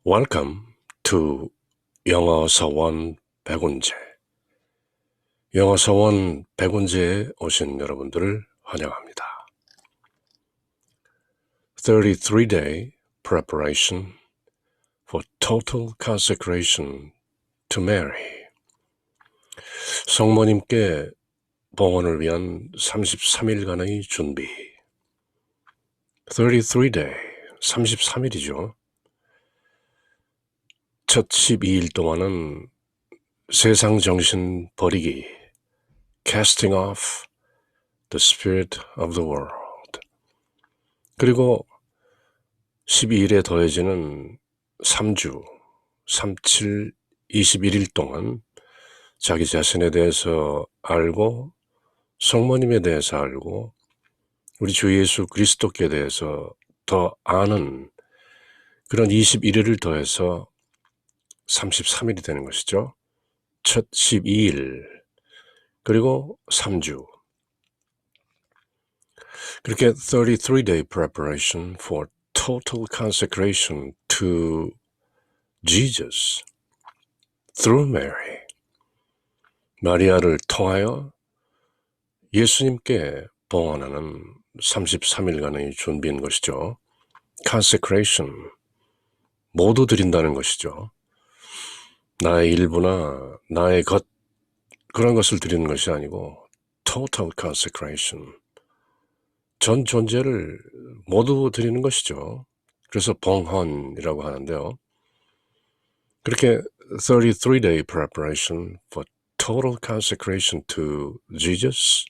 Welcome to 영어 서원 백운제. 영어 서원 백운제에 오신 여러분들을 환영합니다. 33-day preparation for total consecration to Mary. 성모님께 봉헌을 위한 33일간의 준비. 33-day, 33일이죠. 첫 12일 동안은 세상 정신 버리기, casting off the spirit of the world. 그리고 12일에 더해지는 3주, 37, 21일 동안 자기 자신에 대해서 알고 성모님에 대해서 알고 우리 주 예수 그리스도께 대해서 더 아는 그런 21일을 더해서 33일이 되는 것이죠. 첫 12일 그리고 3주. 그렇게 33-day preparation for total consecration to Jesus through Mary. 마리아를 통하여 예수님께 봉헌하는 33일간의 준비인 것이죠. consecration, 모두 드린다는 것이죠. 나의 일부나 나의 것, 그런 것을 드리는 것이 아니고 total consecration, 전 존재를 모두 드리는 것이죠. 그래서 봉헌이라고 하는데요. 그렇게 33-day preparation for total consecration to Jesus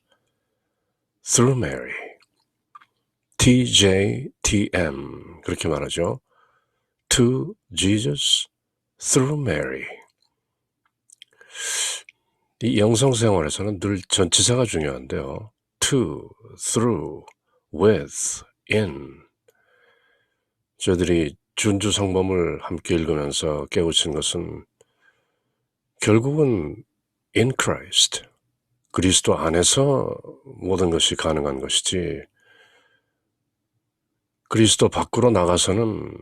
through Mary. TJTM 그렇게 말하죠. To Jesus through Mary. 이 영성생활에서는 늘 전치사가 중요한데요. To, through, with, in. 저희들이 준주 성범을 함께 읽으면서 깨우친 것은 결국은 in Christ, 그리스도 안에서 모든 것이 가능한 것이지 그리스도 밖으로 나가서는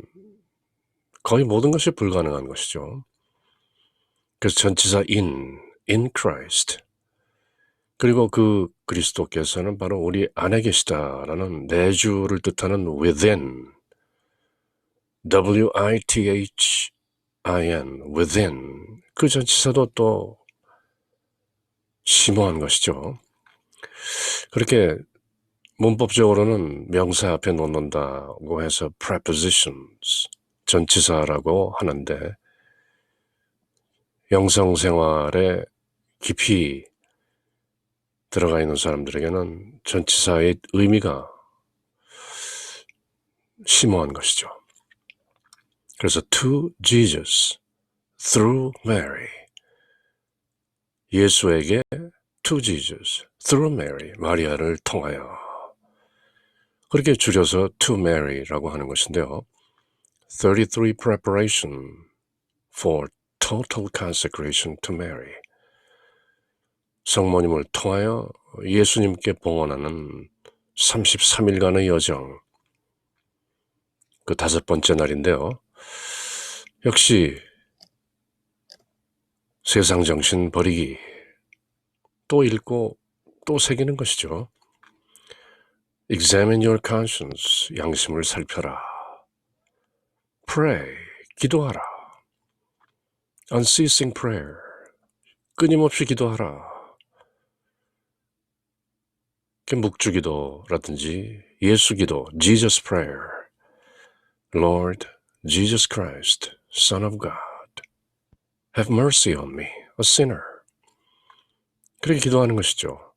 거의 모든 것이 불가능한 것이죠. 그래서 전치사 in Christ. 그리고 그 그리스도께서는 바로 우리 안에 계시다라는 내주를 뜻하는 within, W-I-T-H-I-N, within. 그 전치사도 또 심오한 것이죠. 그렇게 문법적으로는 명사 앞에 놓는다고 해서 prepositions, 전치사라고 하는데 영성생활에 깊이 들어가 있는 사람들에게는 전치사의 의미가 심오한 것이죠. 그래서 to Jesus, through Mary, 예수에게 to Jesus, through Mary, 마리아를 통하여. 그렇게 줄여서 to Mary라고 하는 것인데요. 33 preparation for total consecration to Mary. 성모님을 통하여 예수님께 봉헌하는 33일간의 여정. 그 5번째 날인데요. 역시 세상 정신 버리기, 또 읽고 또 새기는 것이죠. Examine your conscience, 양심을 살펴라. Pray, 기도하라. Unceasing prayer, 끊임없이 기도하라. 묵주기도라든지 예수기도, Jesus prayer. Lord Jesus Christ, Son of God, have mercy on me, a sinner. 그렇게 기도하는 것이죠.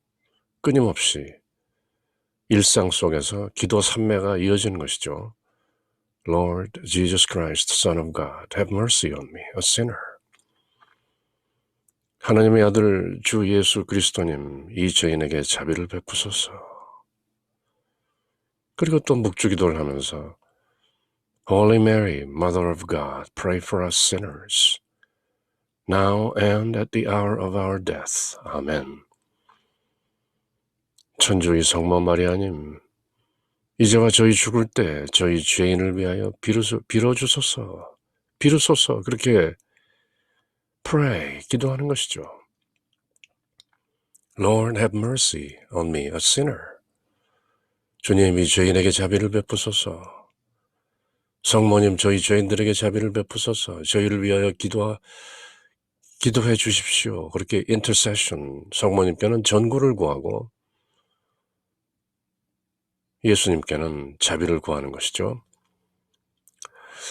끊임없이 일상 속에서 기도 산매가 이어지는 것이죠. Lord Jesus Christ, Son of God, have mercy on me, a sinner. 하나님의 아들 주 예수 그리스도님, 이 죄인에게 자비를 베푸소서. 그리고 또 묵주기도를 하면서 Holy Mary, Mother of God, pray for us sinners, now and at the hour of our death. 아멘. 천주의 성모 마리아님, 이제와 저희 죽을 때 저희 죄인을 위하여 빌어주소서. 비로소서 그렇게 pray, 기도하는 것이죠. Lord, have mercy on me, a sinner. 주님이 죄인에게 자비를 베푸소서. 성모님, 저희 죄인들에게 자비를 베푸소서. 저희를 위하여 기도해 주십시오. 그렇게 intercession, 성모님께는 전구를 구하고 예수님께는 자비를 구하는 것이죠.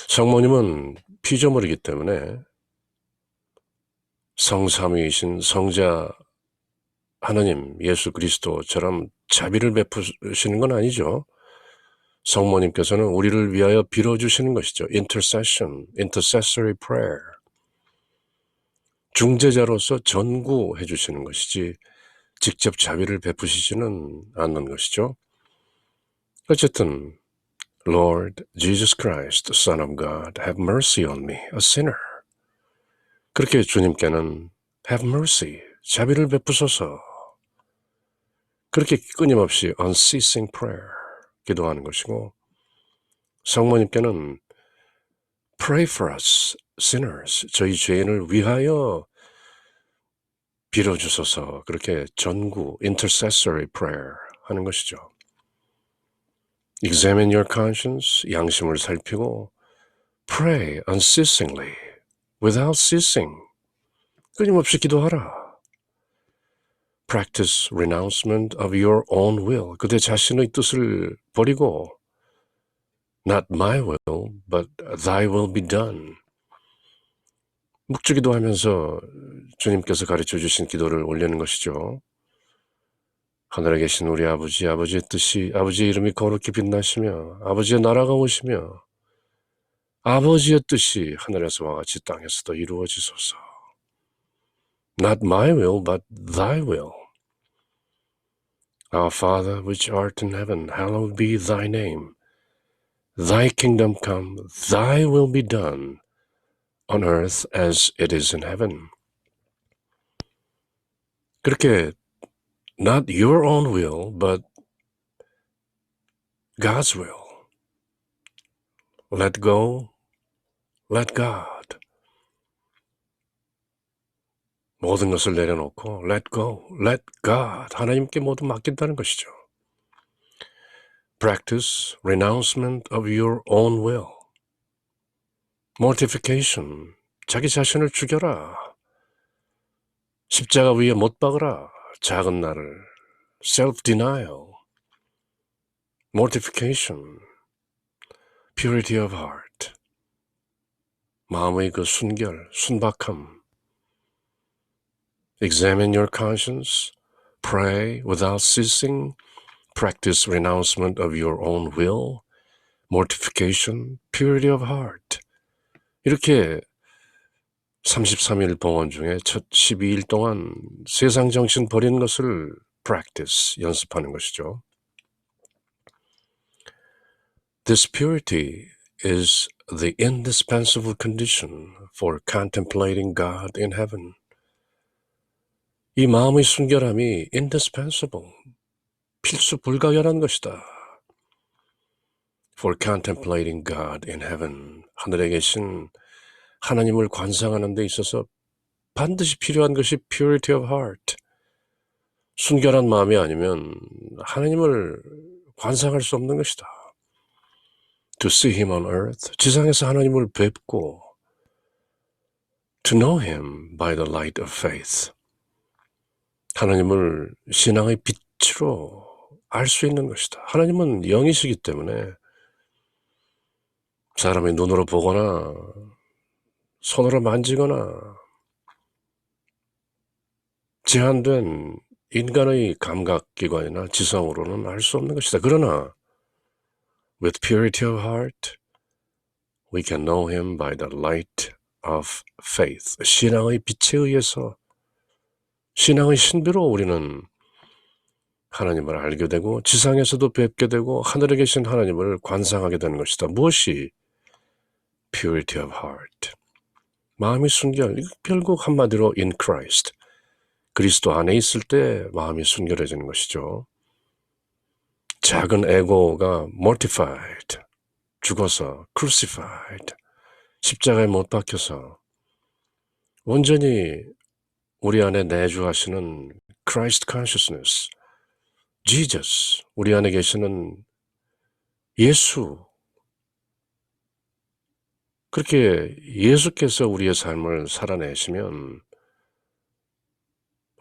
성모님은 피조물이기 때문에 성삼위이신 성자 하나님 예수 그리스도처럼 자비를 베푸시는 건 아니죠. 성모님께서는 우리를 위하여 빌어주시는 것이죠. intercession, intercessory prayer. 중재자로서 전구해 주시는 것이지 직접 자비를 베푸시지는 않는 것이죠. 어쨌든 Lord Jesus Christ, Son of God, have mercy on me, a sinner. 그렇게 주님께는 have mercy, 자비를 베푸소서. 그렇게 끊임없이 unceasing prayer, 기도하는 것이고 성모님께는 pray for us, sinners, 저희 죄인을 위하여 빌어주소서. 그렇게 전구, intercessory prayer 하는 것이죠. Examine your conscience, 양심을 살피고 pray unceasingly, without ceasing, 끊임없이 기도하라. Practice renouncement of your own will, 그대 자신의 뜻을 버리고 Not my will, but thy will be done. 묵주기도 하면서 주님께서 가르쳐 주신 기도를 올리는 것이죠. 하늘에 계신 우리 아버지, 아버지의 뜻이, 아버지의 이름이 거룩히 빛나시며 아버지의 나라가 오시며 아버지의 뜻이 하늘에서와 같이 땅에서도 이루어지소서. Not my will, but thy will. Our Father, which art in heaven, hallowed be thy name. Thy kingdom come, thy will be done, on earth as it is in heaven. 그렇게 not your own will, but God's will. Let go, let God. 모든 것을 내려놓고 let go, let God. 하나님께 모두 맡긴다는 것이죠. Practice renouncement of your own will. Mortification, 자기 자신을 죽여라. 십자가 위에 못 박으라. 작은 나를. Self-denial. Mortification. Purity of heart. 마음의 그 순결, 순박함. Examine your conscience. Pray without ceasing. Practice renouncement of your own will. Mortification. Purity of heart. 이렇게 33일 봉헌 중에 첫 12일 동안 세상 정신 버리는 것을 practice, 연습하는 것이죠. This purity is the indispensable condition for contemplating God in heaven. 이 마음의 순결함이 indispensable, 필수 불가결한 것이다. For contemplating God in heaven. 하늘에 계신 하나님을 관상하는 데 있어서 반드시 필요한 것이 purity of heart. 순결한 마음이 아니면 하나님을 관상할 수 없는 것이다. To see him on earth. 지상에서 하나님을 뵙고 to know him by the light of faith. 하나님을 신앙의 빛으로 알 수 있는 것이다. 하나님은 영이시기 때문에 사람의 눈으로 보거나 손으로 만지거나 제한된 인간의 감각기관이나 지성으로는 알 수 없는 것이다. 그러나 with purity of heart, we can know him by the light of faith. 신앙의 빛에 의해서 신앙의 신비로 우리는 하나님을 알게 되고 지상에서도 뵙게 되고 하늘에 계신 하나님을 관상하게 되는 것이다. 무엇이 purity of heart? 마음이 순결, 결국 한마디로 in Christ. 그리스도 안에 있을 때 마음이 순결해지는 것이죠. 작은 에고가 mortified, 죽어서 crucified, 십자가에 못 박혀서 온전히 우리 안에 내주하시는 Christ consciousness, Jesus, 우리 안에 계시는 예수, 그렇게 예수께서 우리의 삶을 살아내시면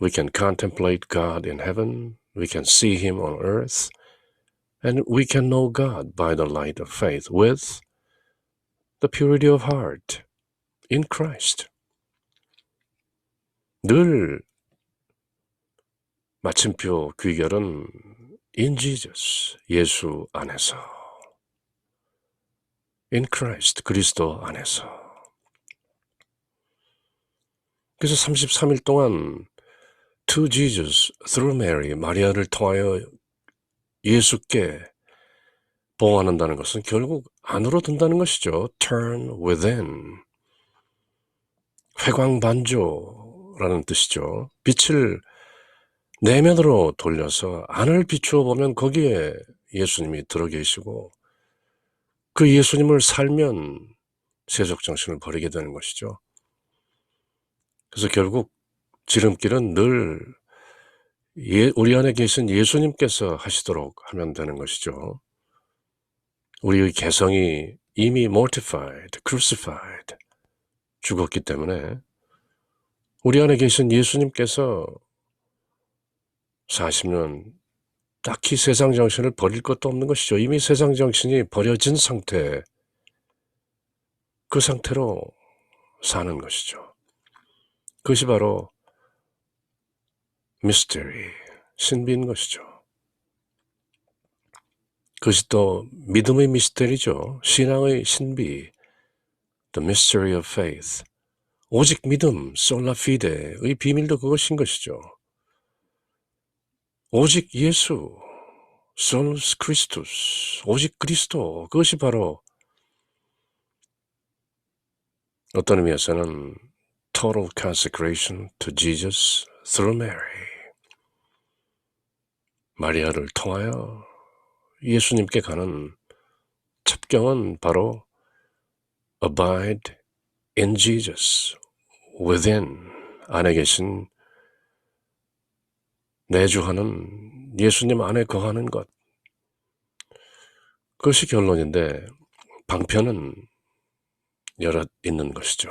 we can contemplate God in heaven, we can see Him on earth, and we can know God by the light of faith with the purity of heart in Christ. 늘 마침표 귀결은 in Jesus, 예수 안에서, in Christ, 그리스도 안에서. 그래서 33일 동안 to Jesus through Mary, 마리아를 통하여 예수께 봉헌한다는 것은 결국 안으로 든다는 것이죠. turn within, 회광반조라는 뜻이죠. 빛을 내면으로 돌려서 안을 비추어 보면 거기에 예수님이 들어 계시고 그 예수님을 살면 세속정신을 버리게 되는 것이죠. 그래서 결국 지름길은 늘 우리 안에 계신 예수님께서 하시도록 하면 되는 것이죠. 우리의 개성이 이미 mortified, crucified, 죽었기 때문에 우리 안에 계신 예수님께서 사시면 딱히 세상 정신을 버릴 것도 없는 것이죠. 이미 세상 정신이 버려진 상태, 그 상태로 사는 것이죠. 그것이 바로 mystery, 신비인 것이죠. 그것이 또 믿음의 미스테리죠. 신앙의 신비, the mystery of faith. 오직 믿음, sola fide의 비밀도 그것인 것이죠. 오직 예수, solus Christus, 오직 그리스도, 그것이 바로 어떤 의미에서는 total consecration to Jesus through Mary. 마리아를 통하여 예수님께 가는 첩경은 바로 abide in Jesus, within, 안에 계신 내주하는 예수님 안에 거하는 것. 그것이 결론인데 방편은 여럿 있는 것이죠.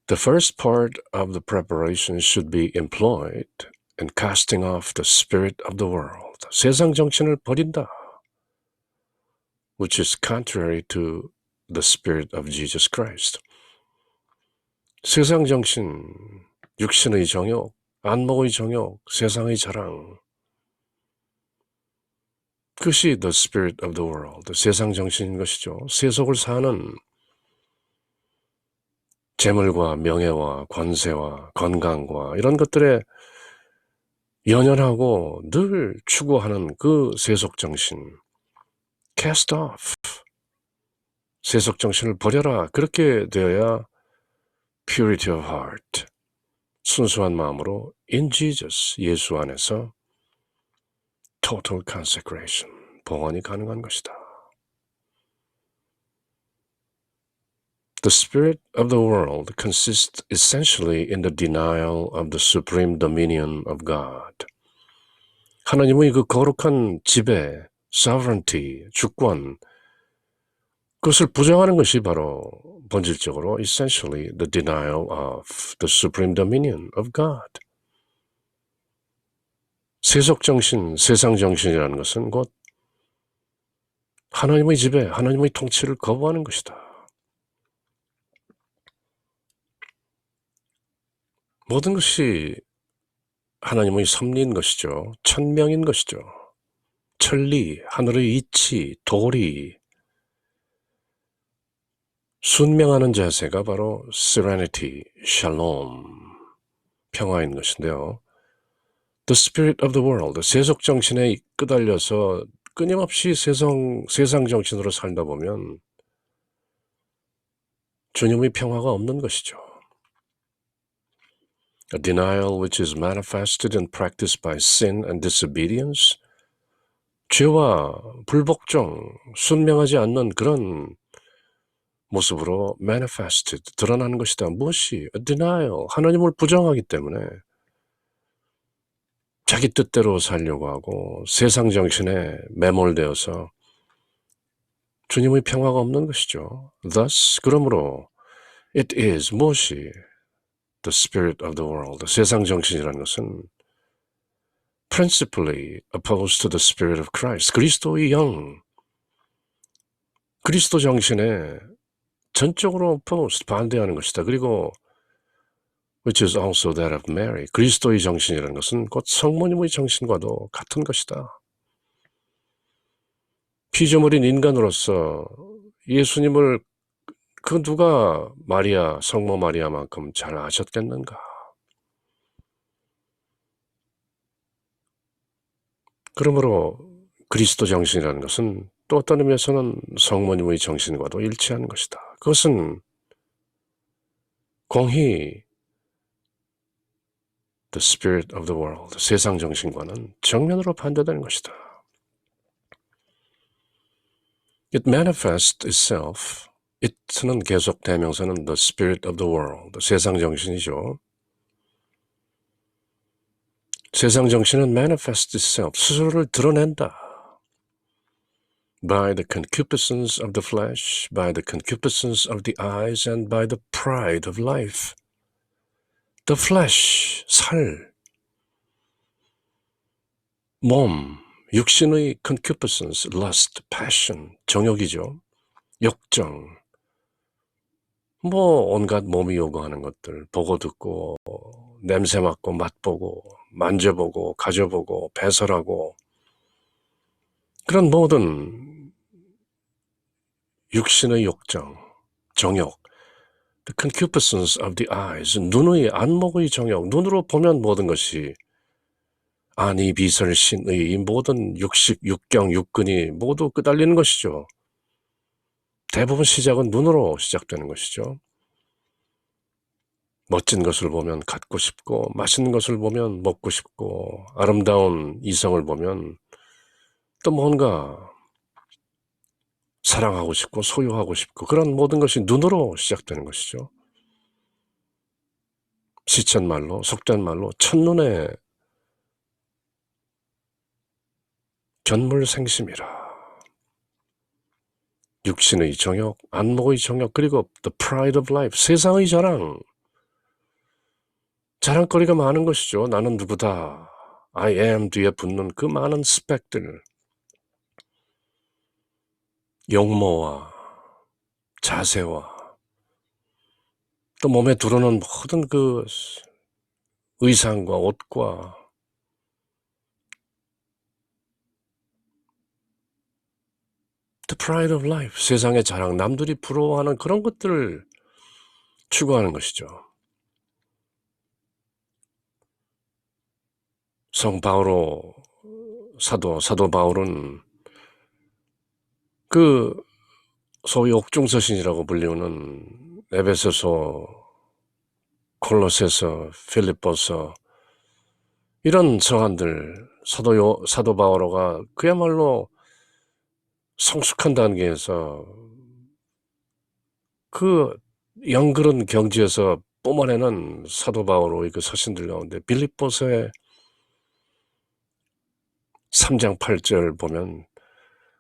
The first part of the preparation should be employed in casting off the spirit of the world. 세상 정신을 버린다. Which is contrary to the spirit of Jesus Christ. 세상 정신, 육신의 정욕, 안목의 정욕, 세상의 자랑. 그것이 the spirit of the world, 세상 정신인 것이죠. 세속을 사는 재물과 명예와 권세와 건강과 이런 것들에 연연하고 늘 추구하는 그 세속 정신. Cast off. 세속 정신을 버려라. 그렇게 되어야 purity of heart. 순수한 마음으로 in Jesus, 예수 안에서 total consecration, 봉헌이 가능한 것이다. The spirit of the world consists essentially in the denial of the supreme dominion of God. 하나님의 그 거룩한 지배, sovereignty, 주권, 그것을 부정하는 것이 바로 본질적으로 essentially the denial of the supreme dominion of God. 세속정신, 세상정신이라는 것은 곧 하나님의 지배, 하나님의 통치를 거부하는 것이다. 모든 것이 하나님의 섭리인 것이죠. 천명인 것이죠. 천리, 하늘의 이치, 도리, 순명하는 자세가 바로 serenity, shalom, 평화인 것인데요. The spirit of the world, 세속 정신에 끄달려서 끊임없이 세상 정신으로 살다 보면 주님의 평화가 없는 것이죠. A denial which is manifested and practiced by sin and disobedience, 죄와 불복종, 순명하지 않는 그런 모습으로 manifested, 드러나는 것이다. 무엇이? denial, 하나님을 부정하기 때문에 자기 뜻대로 살려고 하고 세상 정신에 매몰되어서 주님의 평화가 없는 것이죠. Thus, 그러므로 it is, 무엇이? The spirit of the world, 세상 정신이라는 것은 principally opposed to the spirit of Christ, 그리스도의 영, 그리스도 정신에 전적으로 opposed, 반대하는 것이다. 그리고 which is also that of Mary, 그리스도의 정신이라는 것은 곧 성모님의 정신과도 같은 것이다. 피조물인 인간으로서 예수님을 그 누가 마리아, 성모 마리아만큼 잘 아셨겠는가? 그러므로 그리스도 정신이라는 것은 또 어떤 의미에서는 성모님의 정신과도 일치하는 것이다. 그것은 공히 the spirit of the world, 세상 정신과는 정면으로 반대되는 것이다. It manifests itself, it는 계속 대명사는 the spirit of the world, 세상 정신이죠. 세상 정신은 manifests itself, 스스로를 드러낸다. By the concupiscence of the flesh, by the concupiscence of the eyes, and by the pride of life. The flesh, 살, 몸, 육신의 concupiscence, lust, passion, 정욕이죠. 욕정, 온갖 몸이 요구하는 것들, 보고 듣고, 냄새 맡고, 맛보고, 만져보고, 가져보고, 배설하고, 그런 모든 육신의 욕정, 정욕, the concupiscence of the eyes, 눈의 안목의 정욕, 눈으로 보면 모든 것이 안이 비설 신의 이 모든 육식, 육경, 육근이 모두 끄달리는 것이죠. 대부분 시작은 눈으로 시작되는 것이죠. 멋진 것을 보면 갖고 싶고, 맛있는 것을 보면 먹고 싶고, 아름다운 이성을 보면 또 뭔가 사랑하고 싶고 소유하고 싶고, 그런 모든 것이 눈으로 시작되는 것이죠. 시쳇말로, 속된 말로 첫눈에 견물생심이라. 육신의 정욕, 안목의 정욕, 그리고 the pride of life, 세상의 자랑, 자랑거리가 많은 것이죠. 나는 누구다, I am 뒤에 붙는 그 많은 스펙들, 용모와 자세와 또 몸에 두르는 모든 그 의상과 옷과 the pride of life, 세상의 자랑, 남들이 부러워하는 그런 것들을 추구하는 것이죠. 성 바오로 사도 바울은 그 소위 옥중서신이라고 불리우는 에베소서, 콜로새서, 필립보서 이런 서한들, 사도 바오로가 그야말로 성숙한 단계에서 그 영그런 경지에서 뿜어내는 사도 바오로의 그 서신들 가운데 빌립보서의 3장 8절 보면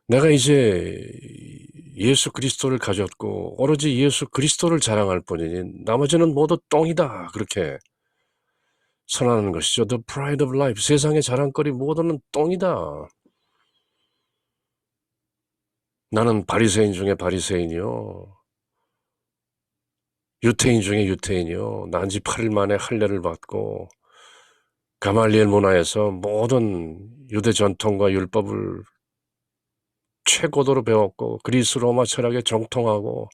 내가 이제 예수 그리스도를 가졌고 오로지 예수 그리스도를 자랑할 뿐이니 나머지는 모두 똥이다, 그렇게 선언하는 것이죠. The pride of life, 세상의 자랑거리 모두는 똥이다. 나는 바리새인 중에 바리새인이요, 유태인 중에 유태인이요, 난지 8일 만에 할례를 받고 가말리엘 문화에서 모든 유대 전통과 율법을 최고도로 배웠고 그리스 로마 철학에 정통하고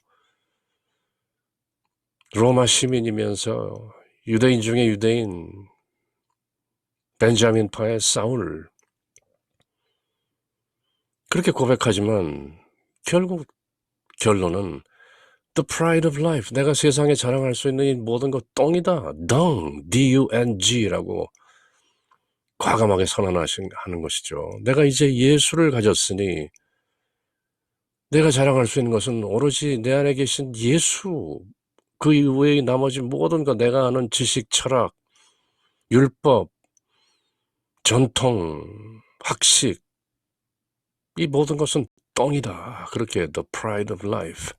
로마 시민이면서 유대인 중에 유대인, 벤자민파의 사울, 그렇게 고백하지만 결국 결론은 the pride of life, 내가 세상에 자랑할 수 있는 이 모든 것 똥이다, dung, D-U-N-G라고 과감하게 선언하는 것이죠. 내가 이제 예수를 가졌으니 내가 자랑할 수 있는 것은 오로지 내 안에 계신 예수, 그 이외의 나머지 모든 것, 내가 아는 지식, 철학, 율법, 전통, 학식, 이 모든 것은 똥이다. 그렇게 the pride of life,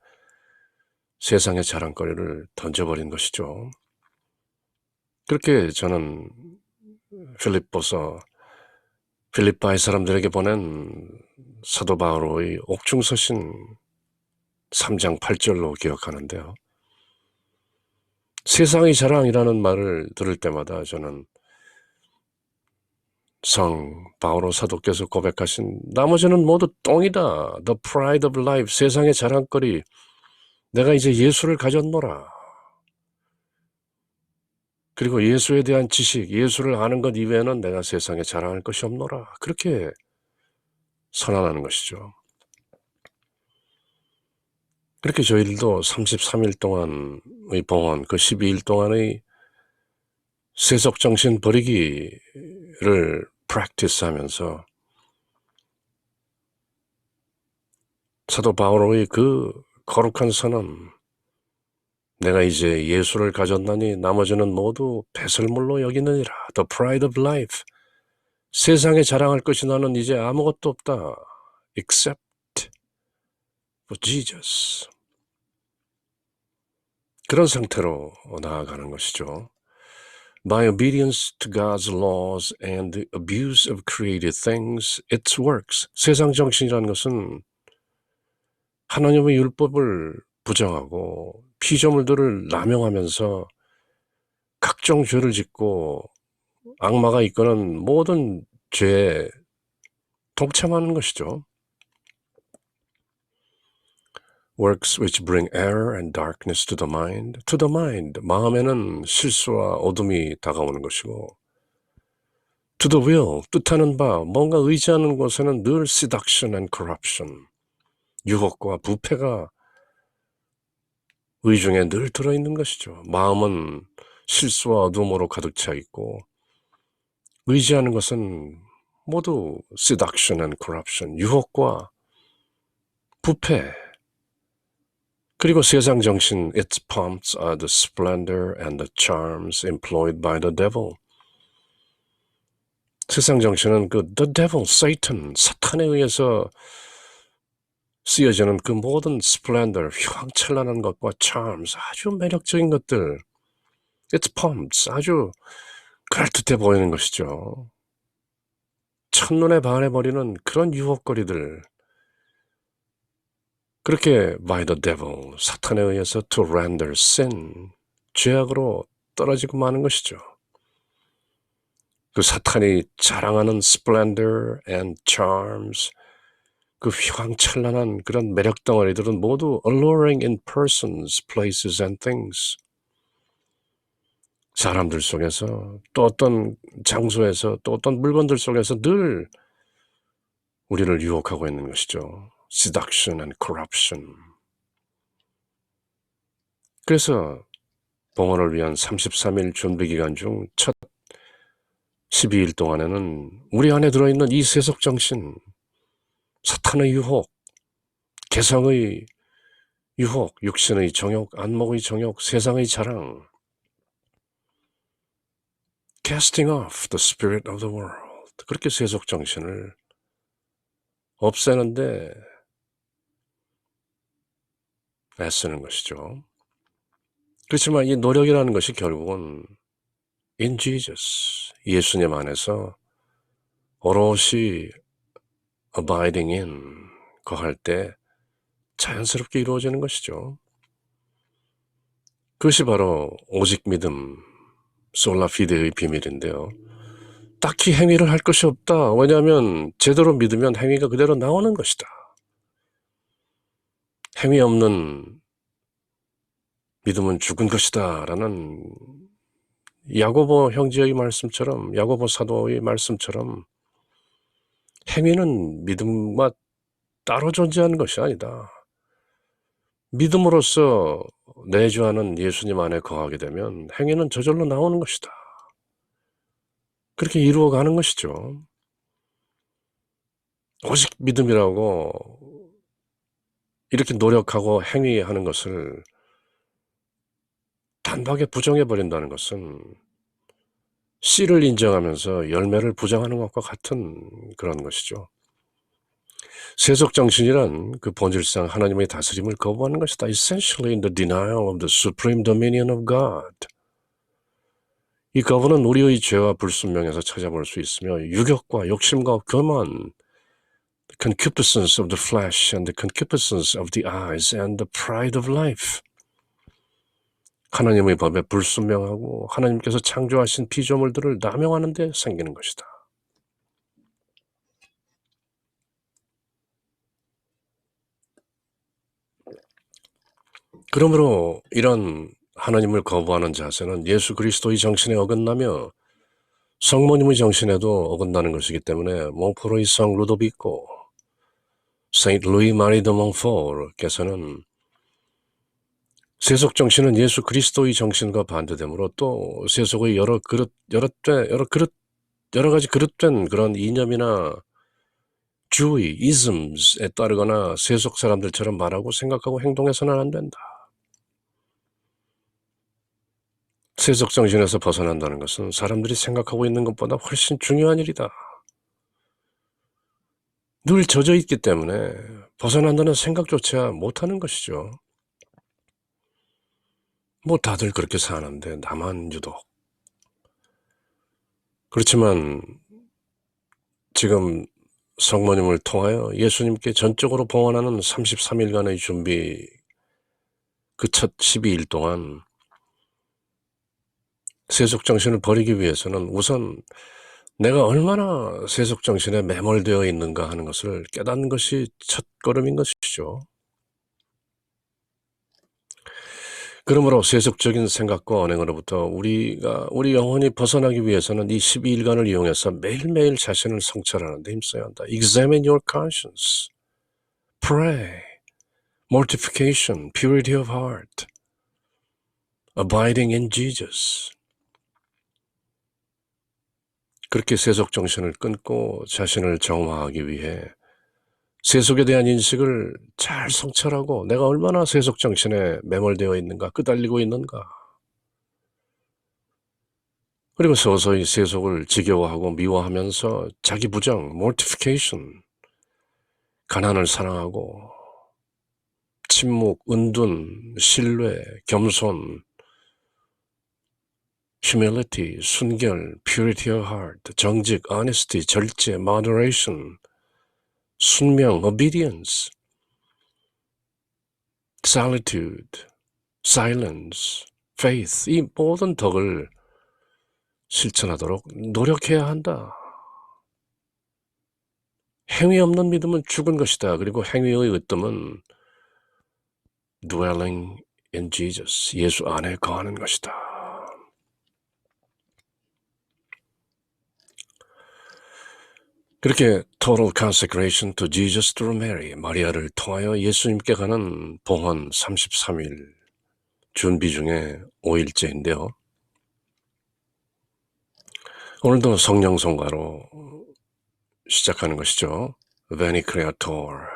세상의 자랑거리를 던져버린 것이죠. 그렇게 저는 필립바의 사람들에게 보낸 사도 바울의 옥중서신 3장 8절로 기억하는데요. 세상의 자랑이라는 말을 들을 때마다 저는 성 바오로 사도께서 고백하신 나머지는 모두 똥이다. The pride of life, 세상의 자랑거리. 내가 이제 예수를 가졌노라. 그리고 예수에 대한 지식, 예수를 아는 것 이외에는 내가 세상에 자랑할 것이 없노라. 그렇게 선언하는 것이죠. 그렇게 저희들도 33일 동안의 봉헌, 그 12일 동안의 세속정신 버리기를 practice하면서 사도 바오로의 그 거룩한 선언, 내가 이제 예수를 가졌나니 나머지는 모두 배설물로 여기느니라. The pride of life. 세상에 자랑할 것이 나는 이제 아무것도 없다. Except for Jesus. 그런 상태로 나아가는 것이죠. By obedience to God's laws and the abuse of created things, its works. 세상 정신이라는 것은 하나님의 율법을 부정하고 피조물들을 남용하면서 각종 죄를 짓고 악마가 이끄는 모든 죄에 동참하는 것이죠. Works which bring error and darkness to the mind. To the mind. 마음에는 실수와 어둠이 다가오는 것이고 To the will. 뜻하는 바, 뭔가 의지하는 곳에는 늘 seduction and corruption. 유혹과 부패가 의중에 늘 들어있는 것이죠. 마음은 실수와 어둠으로 가득 차 있고 의지하는 것은 모두 seduction and corruption, 유혹과 부패, 그리고 세상 정신, its pomps are the splendor and the charms employed by the devil. 세상 정신은 그 the devil, Satan, 사탄에 의해서 쓰여지는 그 모든 splendor, 휘황찬란한 것과 charms, 아주 매력적인 것들, its pomps, 아주 그럴듯해 보이는 것이죠. 첫눈에 반해버리는 그런 유혹거리들, 그렇게 by the devil, 사탄에 의해서 to render sin, 죄악으로 떨어지고 마는 것이죠. 그 사탄이 자랑하는 splendor and charms, 그 휘황찬란한 그런 매력 덩어리들은 모두 alluring in persons, places and things. 사람들 속에서 또 어떤 장소에서 또 어떤 물건들 속에서 늘 우리를 유혹하고 있는 것이죠. Seduction and corruption. 그래서 봉헌을 위한 33일 준비 기간 중 첫 12일 동안에는 우리 안에 들어있는 이 세속 정신, 사탄의 유혹, 개성의 유혹, 육신의 정욕, 안목의 정욕, 세상의 자랑, casting off the spirit of the world. 그렇게 세속 정신을 없애는데 애쓰는 것이죠. 그렇지만 이 노력이라는 것이 결국은 in Jesus, 예수님 안에서 오롯이 abiding in, 거할 때 자연스럽게 이루어지는 것이죠. 그것이 바로 오직 믿음, 솔라피데의 비밀인데요. 딱히 행위를 할 것이 없다. 왜냐하면 제대로 믿으면 행위가 그대로 나오는 것이다. 행위 없는 믿음은 죽은 것이다 라는 야고보 형제의 말씀처럼, 야고보 사도의 말씀처럼 행위는 믿음과 따로 존재하는 것이 아니다. 믿음으로써 내주하는 예수님 안에 거하게 되면 행위는 저절로 나오는 것이다. 그렇게 이루어가는 것이죠. 오직 믿음이라고 이렇게 노력하고 행위하는 것을 단박에 부정해버린다는 것은 씨를 인정하면서 열매를 부정하는 것과 같은 그런 것이죠. 세속정신이란 그 본질상 하나님의 다스림을 거부하는 것이다. Essentially in the denial of the supreme dominion of God. 이 거부는 우리의 죄와 불순명에서 찾아볼 수 있으며 유격과 욕심과 교만, the concupiscence of the flesh and the concupiscence of the eyes and the pride of life. 하나님의 법에 불순명하고 하나님께서 창조하신 피조물들을 남용하는 데 생기는 것이다. 그러므로 이런 하나님을 거부하는 자세는 예수 그리스도의 정신에 어긋나며 성모님의 정신에도 어긋나는 것이기 때문에 몽포로의 성 루도비코, 세인트 루이 마리 드 몽포르께서는 세속 정신은 예수 그리스도의 정신과 반대되므로 또 세속의 여러 가지 그릇된 그런 이념이나 주의, isms에 따르거나 세속 사람들처럼 말하고 생각하고 행동해서는 안 된다. 세속 정신에서 벗어난다는 것은 사람들이 생각하고 있는 것보다 훨씬 중요한 일이다. 늘 젖어 있기 때문에 벗어난다는 생각조차 못하는 것이죠. 뭐 다들 그렇게 사는데 나만 유독. 그렇지만 지금 성모님을 통하여 예수님께 전적으로 봉헌하는 33일간의 준비, 그 첫 12일 동안 세속정신을 버리기 위해서는 우선 내가 얼마나 세속정신에 매몰되어 있는가 하는 것을 깨닫는 것이 첫걸음인 것이죠. 그러므로 세속적인 생각과 언행으로부터 우리 영혼이 벗어나기 위해서는 이 12일간을 이용해서 매일매일 자신을 성찰하는 데 힘써야 한다. Examine your conscience. Pray. Mortification. Purity of heart. Abiding in Jesus. 그렇게 세속 정신을 끊고 자신을 정화하기 위해 세속에 대한 인식을 잘 성찰하고 내가 얼마나 세속 정신에 매몰되어 있는가, 끄달리고 있는가. 그리고 서서히 세속을 지겨워하고 미워하면서 자기 부정, mortification, 가난을 사랑하고 침묵, 은둔, 신뢰, 겸손, humility, 순결, purity of heart, 정직, honesty, 절제, moderation, 순명, obedience, solitude, silence, faith, 이 모든 덕을 실천하도록 노력해야 한다. 행위 없는 믿음은 죽은 것이다. 그리고 행위의 으뜸은 dwelling in Jesus, 예수 안에 거하는 것이다. 그렇게 total consecration to Jesus through Mary, 마리아를 통하여 예수님께 가는 봉헌 33일 준비 중에 5일째인데요. 오늘도 성령 성가로 시작하는 것이죠. Veni Creator.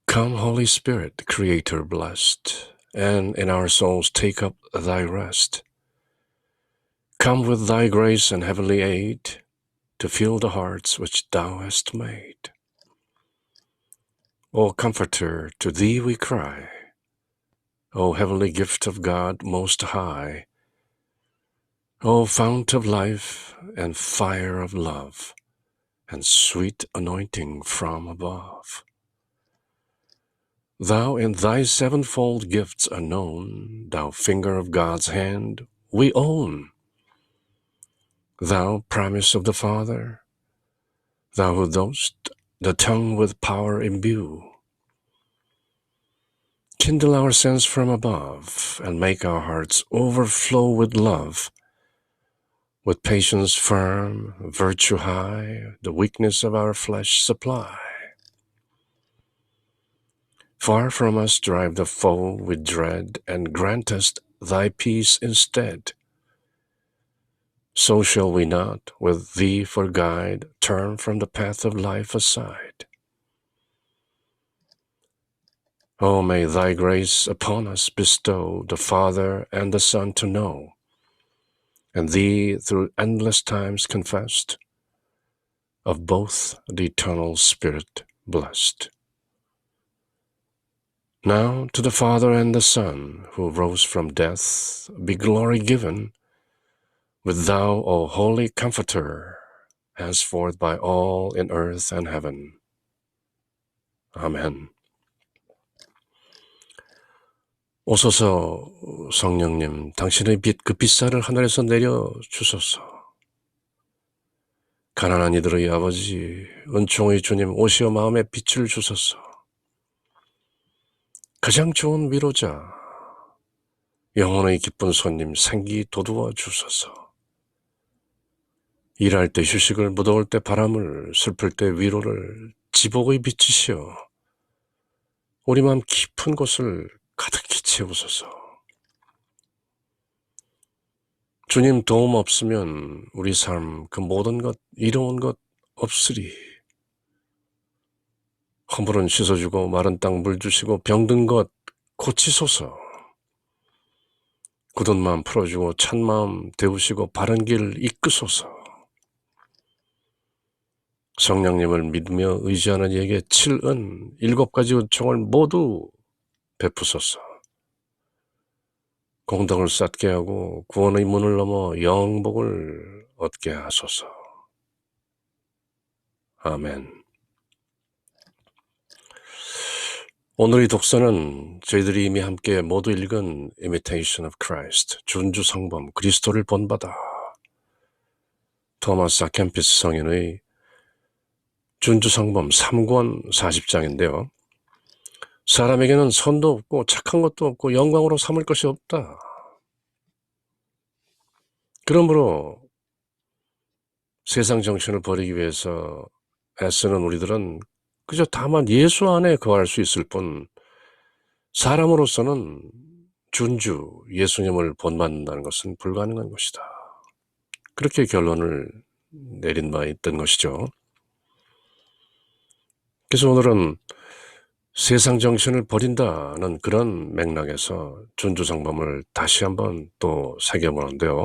Come Holy Spirit, Creator blessed, and in our souls take up thy rest. Come with thy grace and heavenly aid to fill the hearts which thou hast made. O Comforter, to thee we cry. O heavenly gift of God most high. O fount of life and fire of love, and sweet anointing from above. Thou in thy sevenfold gifts are known, thou finger of God's hand we own. Thou promise of the Father, thou who dost the tongue with power imbue. Kindle our sense from above, and make our hearts overflow with love, with patience firm, virtue high, the weakness of our flesh supply. Far from us drive the foe with dread, and grant us thy peace instead. So shall we not, with thee for guide, turn from the path of life aside. Oh, may thy grace upon us bestow the Father and the Son to know, and thee through endless times confessed, of both the eternal Spirit blessed. Now to the Father and the Son, who rose from death, be glory given, with thou, O Holy Comforter, henceforth by all in earth and heaven. 아멘. 오소서 성령님, 당신의 빛 그 빛살을 하늘에서 내려 주소서. 가난한 이들의 아버지, 은총의 주님, 오시어 마음에 빛을 주소서. 가장 좋은 위로자, 영혼의 기쁜 손님, 생기 돋우어 주소서. 일할 때 휴식을, 무더울 때 바람을, 슬플 때 위로를, 지복의 빛이시여 우리 마음 깊은 곳을 가득히 채우소서. 주님 도움 없으면 우리 삶 그 모든 것, 이로운 것 없으리. 허물은 씻어주고 마른 땅 물 주시고 병든 것 고치소서. 굳은 마음 풀어주고 찬 마음 데우시고 바른 길 이끄소서. 성령님을 믿으며 의지하는 이에게 7은 7가지 은총을 모두 베푸소서. 공덕을 쌓게 하고 구원의 문을 넘어 영복을 얻게 하소서. 아멘. 오늘의 독서는 저희들이 이미 함께 모두 읽은 Imitation of Christ, 준주성범, 그리스도를 본받아, 토마스 아켐피스 성인의 준주성범 3권 40장인데요. 사람에게는 선도 없고 착한 것도 없고 영광으로 삼을 것이 없다. 그러므로 세상 정신을 버리기 위해서 애쓰는 우리들은 그저 다만 예수 안에 거할 수 있을 뿐 사람으로서는 준주 예수님을 본받는다는 것은 불가능한 것이다. 그렇게 결론을 내린 바 있던 것이죠. 그래서 오늘은 세상 정신을 버린다는 그런 맥락에서 준주성범을 다시 한번 또 새겨보는데요.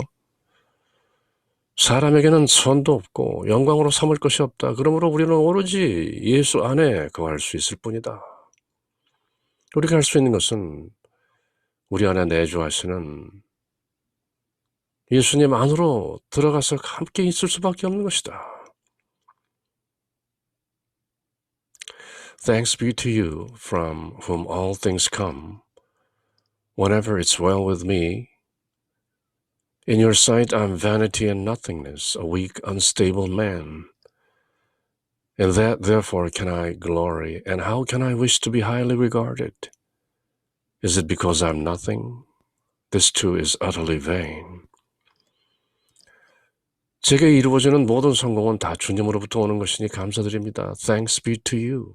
사람에게는 선도 없고 영광으로 삼을 것이 없다. 그러므로 우리는 오로지 예수 안에 거할 수 있을 뿐이다. 우리가 할 수 있는 것은 우리 안에 내주하시는 예수님 안으로 들어가서 함께 있을 수밖에 없는 것이다. Thanks be to you, from whom all things come. Whenever it's well with me, in your sight I'm vanity and nothingness, a weak, unstable man. In that, therefore, can I glory, and how can I wish to be highly regarded? Is it because I'm nothing? This too is utterly vain. 제게 이루어지는 모든 성공은 다 주님으로부터 오는 것이니 감사드립니다. Thanks be to you.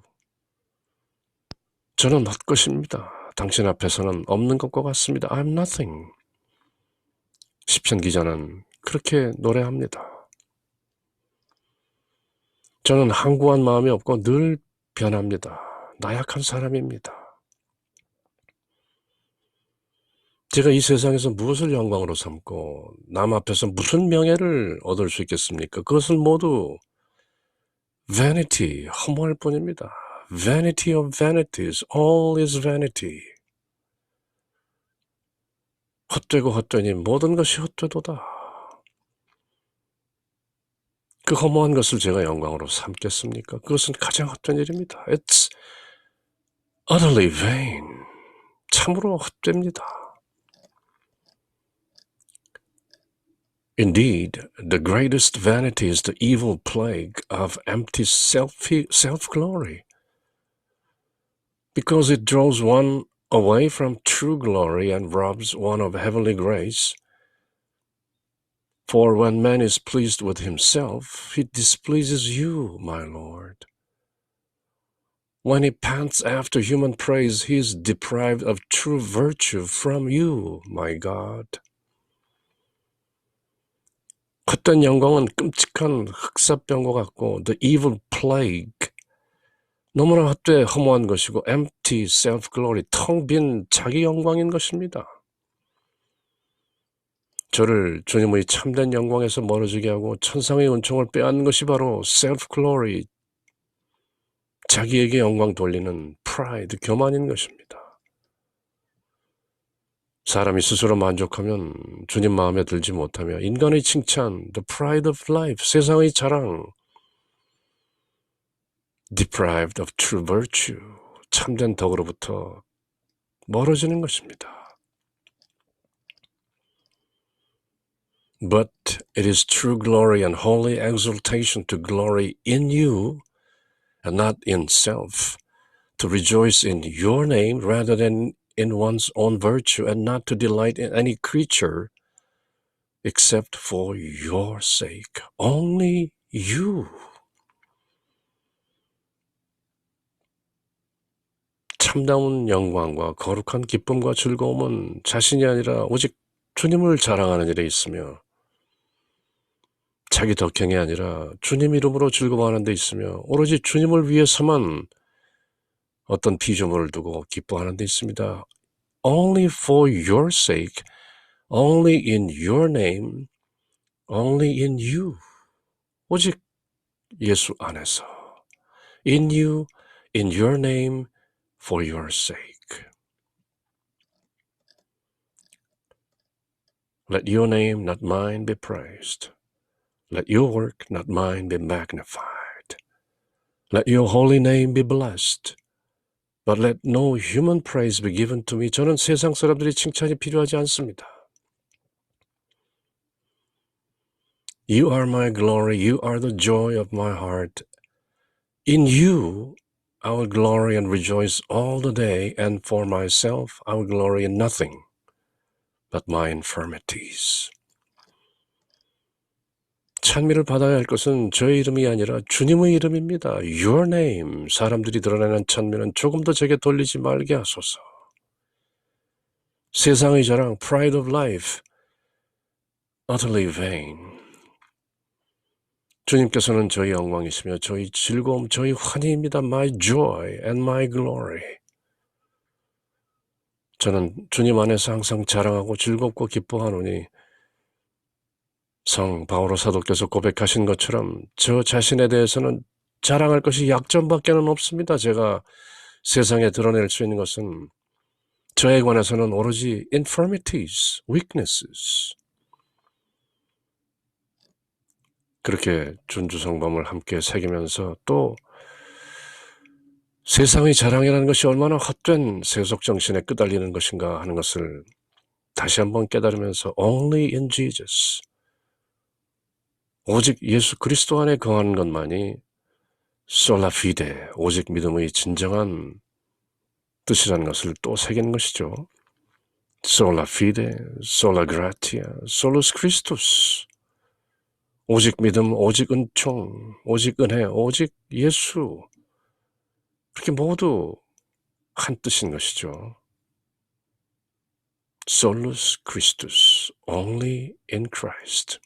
저는 헛것입니다. 당신 앞에서는 없는 것과 같습니다. I'm nothing. 시편 기자는 그렇게 노래합니다. 저는 항구한 마음이 없고 늘 변합니다. 나약한 사람입니다. 제가 이 세상에서 무엇을 영광으로 삼고 남 앞에서 무슨 명예를 얻을 수 있겠습니까? 그것은 모두 vanity, 허무할 뿐입니다. Vanity of vanities, all is vanity. 헛되고 헛되니 모든 것이 헛되도다. 그 허무한 것을 제가 영광으로 삼겠습니까? 그것은 가장 헛된 일입니다. It's utterly vain. 참으로 헛됩니다. Indeed, the greatest vanity is the evil plague of empty self-glory, because it draws one away from true glory and robs one of heavenly grace. For when man is pleased with himself, he displeases you, my Lord. When he pants after human praise, he is deprived of true virtue from you, my God. 헛된 영광은 끔찍한 흑사병과 같고, the evil plague, 너무나 헛되이 허무한 것이고 empty self-glory, 텅 빈 자기 영광인 것입니다. 저를 주님의 참된 영광에서 멀어지게 하고 천상의 은총을 빼앗는 것이 바로 self-glory, 자기에게 영광 돌리는 pride, 교만인 것입니다. 사람이 스스로 만족하면 주님 마음에 들지 못하며 인간의 칭찬, the pride of life, 세상의 자랑, deprived of true virtue, 참된 덕으로부터 멀어지는 것입니다. But it is true glory and holy exaltation to glory in you and not in self, to rejoice in your name rather than in one's own virtue, and not to delight in any creature except for your sake. Only you. 참다운 영광과 거룩한 기쁨과 즐거움은 자신이 아니라 오직 주님을 자랑하는 일에 있으며, 자기 덕행이 아니라 주님 이름으로 즐거워하는 데 있으며, 오로지 주님을 위해서만 어떤 피조물을 두고 기뻐하는 데 있습니다. Only for your sake, only in your name, only in you. 오직 예수 안에서. In you, in your name, for your sake. Let your name, not mine, be praised. Let your work, not mine, be magnified. Let your holy name be blessed. But let no human praise be given to me. 저는 세상 사람들의 칭찬이 필요하지 않습니다. You are my glory. You are the joy of my heart. In you I will glory and rejoice all the day, and for myself I will glory in nothing but my infirmities. 찬미를 받아야 할 것은 저의 이름이 아니라 주님의 이름입니다. Your name. 사람들이 드러내는 찬미는 조금 더 제게 돌리지 말게 하소서. 세상의 자랑, pride of life, utterly vain. 주님께서는 저희 영광이시며 저희 즐거움, 저희 환희입니다. My joy and my glory. 저는 주님 안에서 항상 자랑하고 즐겁고 기뻐하노니 성 바오로 사도께서 고백하신 것처럼 저 자신에 대해서는 자랑할 것이 약점밖에는 없습니다. 제가 세상에 드러낼 수 있는 것은 저에 관해서는 오로지 infirmities, weaknesses. 그렇게 준주성범을 함께 새기면서 또 세상의 자랑이라는 것이 얼마나 헛된 세속정신에 끄달리는 것인가 하는 것을 다시 한번 깨달으면서 only in Jesus, 오직 예수 그리스도 안에 거하는 것만이 sola fide, 오직 믿음의 진정한 뜻이라는 것을 또 새기는 것이죠. sola fide, sola gratia, solus Christus. 오직 믿음, 오직 은총, 오직 은혜, 오직 예수. 그렇게 모두 한 뜻인 것이죠. Solus Christus, only in Christ.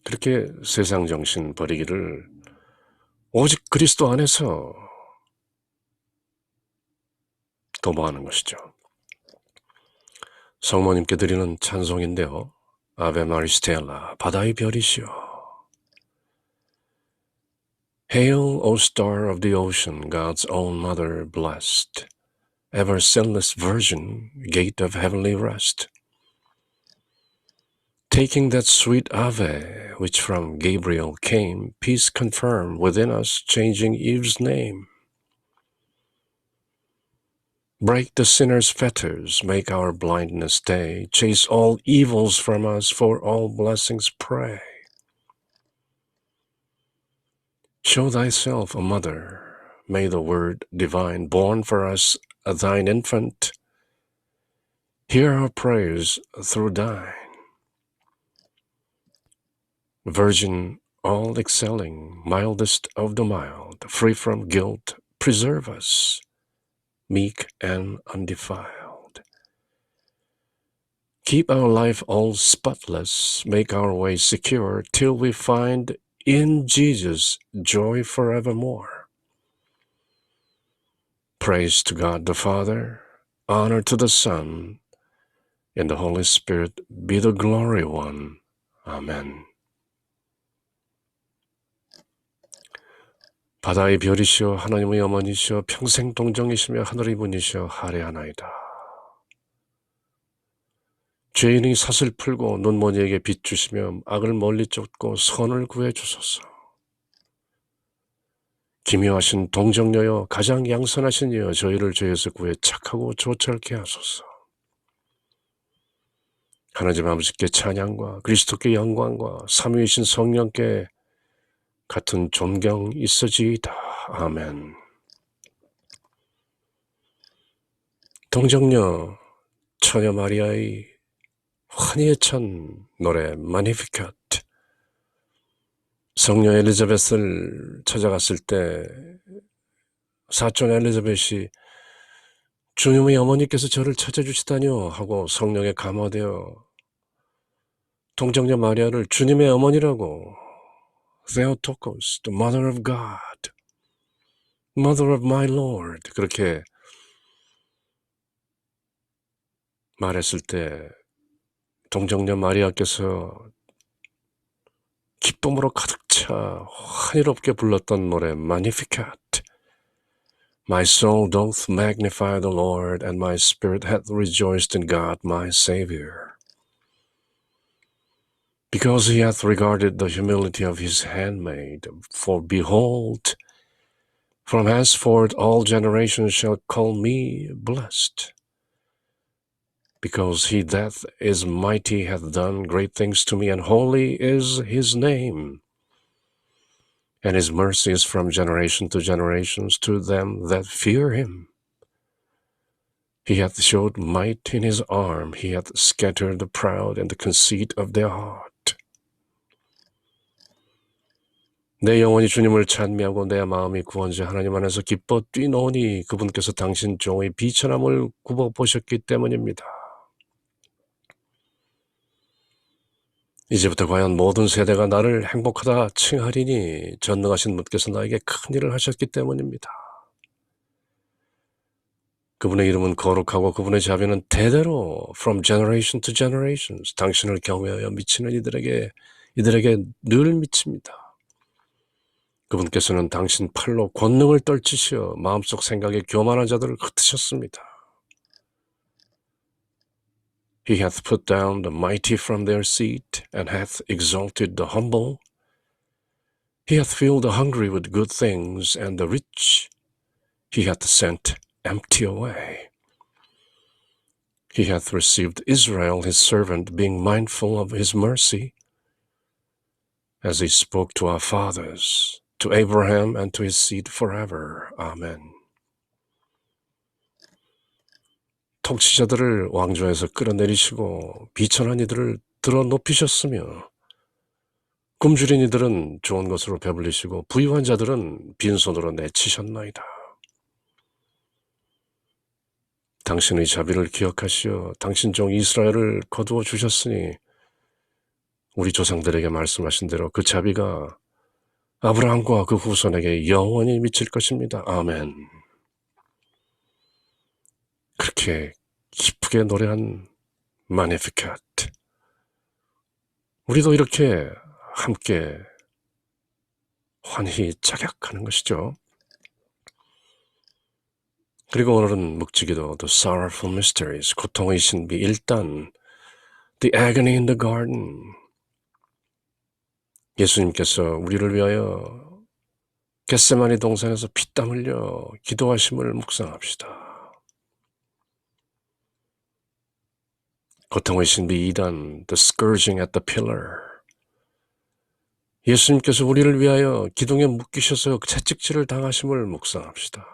그렇게 세상 정신 버리기를 오직 그리스도 안에서 도모하는 것이죠. 성모님께 드리는 찬송인데요. 아베 마리스텔라, 바다의 별이시여. Hail, O star of the ocean, God's own mother blessed, ever sinless virgin, gate of heavenly rest. Taking that sweet Ave, which from Gabriel came, peace confirm within us, changing Eve's name. Break the sinner's fetters, make our blindness stay, chase all evils from us, for all blessings pray. Show thyself a mother, may the word divine, born for us a thine infant, hear our prayers through thine. Virgin all excelling, mildest of the mild, free from guilt, preserve us, meek and undefiled. Keep our life all spotless, make our way secure, till we find in Jesus joy forevermore. Praise to God the Father, honor to the Son, and the Holy Spirit be the glory one. 아멘. 바다의 별이시여 하나님의 어머니시여 평생 동정이시며 하늘의 분이시여 하례하나이다. 죄인이 삿을 풀고 눈먼이에게 빛 주시며 악을 멀리 쫓고 선을 구해 주소서. 기묘하신 동정녀여 가장 양선하신 이여 저희를 죄에서 구해 착하고 조철케 하소서. 하나님 아버지께 찬양과 그리스도께 영광과 삼위이신 성령께 같은 존경 있어지이다. 아멘. 동정녀 처녀 마리아의 환희에 찬 노래 마니피캣. 성녀 엘리자벳을 찾아갔을 때 사촌 엘리자벳이 주님의 어머니께서 저를 찾아주시다뇨 하고 성령에 감화되어 동정녀 마리아를 주님의 어머니라고 Theotokos, the mother of God, mother of my Lord 그렇게 말했을 때 동정녀 마리아께서 기쁨으로 가득 차 환희롭게 불렀던 노래 Magnificat. My soul doth magnify the Lord, and my spirit hath rejoiced in God my Savior. Because he hath regarded the humility of his handmaid, for behold, from henceforth all generations shall call me blessed. Because he that is mighty hath done great things to me, and holy is his name. And his mercy is from generation to generations to them that fear him. He hath showed might in his arm, he hath scattered the proud and the conceit of their heart. 내 영혼이 주님을 찬미하고 내 마음이 구원자 하나님 안에서 기뻐 뛰노니 그분께서 당신 종의 비천함을 굽어보셨기 때문입니다. 이제부터 과연 모든 세대가 나를 행복하다 칭하리니 전능하신 분께서 나에게 큰 일을 하셨기 때문입니다. 그분의 이름은 거룩하고 그분의 자비는 대대로 from generation to generations 당신을 경외하여 미치는 이들에게 늘 미칩니다. 그분께서는 당신 팔로 권능을 떨치시어 마음속 생각에 교만한 자들을 흩으셨습니다. He hath put down the mighty from their seat, and hath exalted the humble. He hath filled the hungry with good things, and the rich he hath sent empty away. He hath received Israel his servant, being mindful of his mercy, as he spoke to our fathers, to Abraham and to his seed forever. Amen. 통치자들을 왕좌에서 끌어내리시고 비천한 이들을 들어 높이셨으며 굶주린 이들은 좋은 것으로 배불리시고 부유한 자들은 빈손으로 내치셨나이다. 당신의 자비를 기억하시어 당신 종 이스라엘을 거두어 주셨으니 우리 조상들에게 말씀하신 대로 그 자비가 아브라함과 그 후손에게 영원히 미칠 것입니다. 아멘. 그렇게 기쁘게 노래한 Magnificat. 우리도 이렇게 함께 환희 자격하는 것이죠. 그리고 오늘은 묵지기도 The Sorrowful Mysteries, 고통의 신비 1단 The Agony in the Garden. 예수님께서 우리를 위하여 겟세마니 동산에서 피땀 흘려 기도하심을 묵상합시다. 고통의 신비 2단 The Scourging at the Pillar. 예수님께서 우리를 위하여 기둥에 묶이셔서 채찍질을 당하심을 묵상합시다.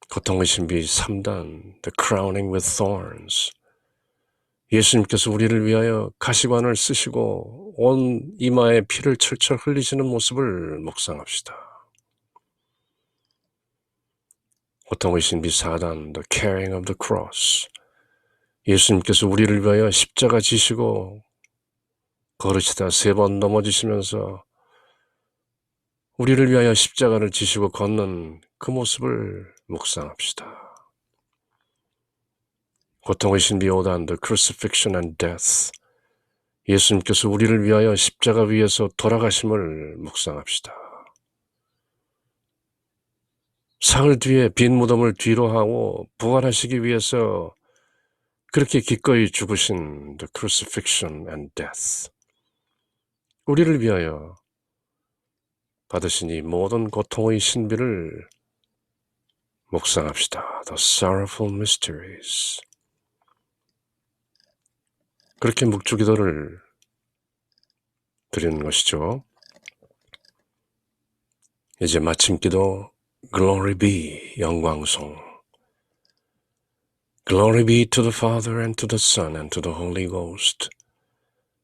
고통의 신비 3단 The Crowning with Thorns. 예수님께서 우리를 위하여 가시관을 쓰시고 온 이마에 피를 철철 흘리시는 모습을 묵상합시다. 고통의 신비 4단 The Carrying of the Cross. 예수님께서 우리를 위하여 십자가 지시고 걸으시다 3번 넘어지시면서 우리를 위하여 십자가를 지시고 걷는 그 모습을 묵상합시다. 고통의 신비 오단, the crucifixion and death. 예수님께서 우리를 위하여 십자가 위에서 돌아가심을 묵상합시다. 사흘 뒤에 빈 무덤을 뒤로 하고 부활하시기 위해서 그렇게 기꺼이 죽으신 the crucifixion and death. 우리를 위하여 받으신 이 모든 고통의 신비를 묵상합시다. The sorrowful mysteries. 그렇게 묵주기도를 드리는 것이죠. 이제 마침기도 Glory be, 영광송. Glory be to the Father and to the Son and to the Holy Ghost,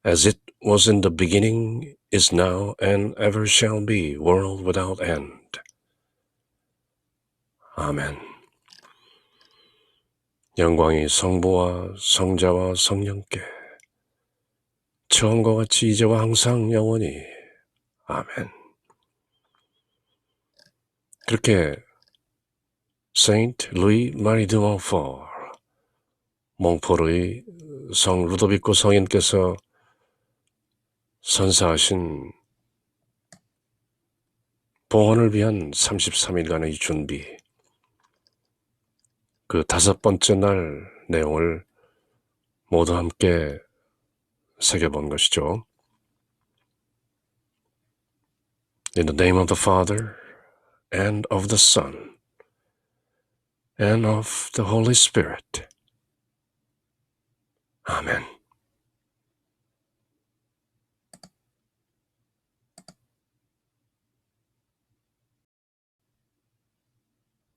as it was in the beginning, is now, and ever shall be, world without end. 아멘. 영광이 성부와 성자와 성령께 처음과 같이 이제와 항상 영원히. 아멘. 그렇게 Saint Louis Marie de Montfort, 몽포르의 성 루도비코 성인께서 선사하신 봉헌을 위한 33일간의 준비, 그 5번째 날 내용을 모두 함께 새겨본 것이죠. In the name of the Father, and of the Son, and of the Holy Spirit. Amen.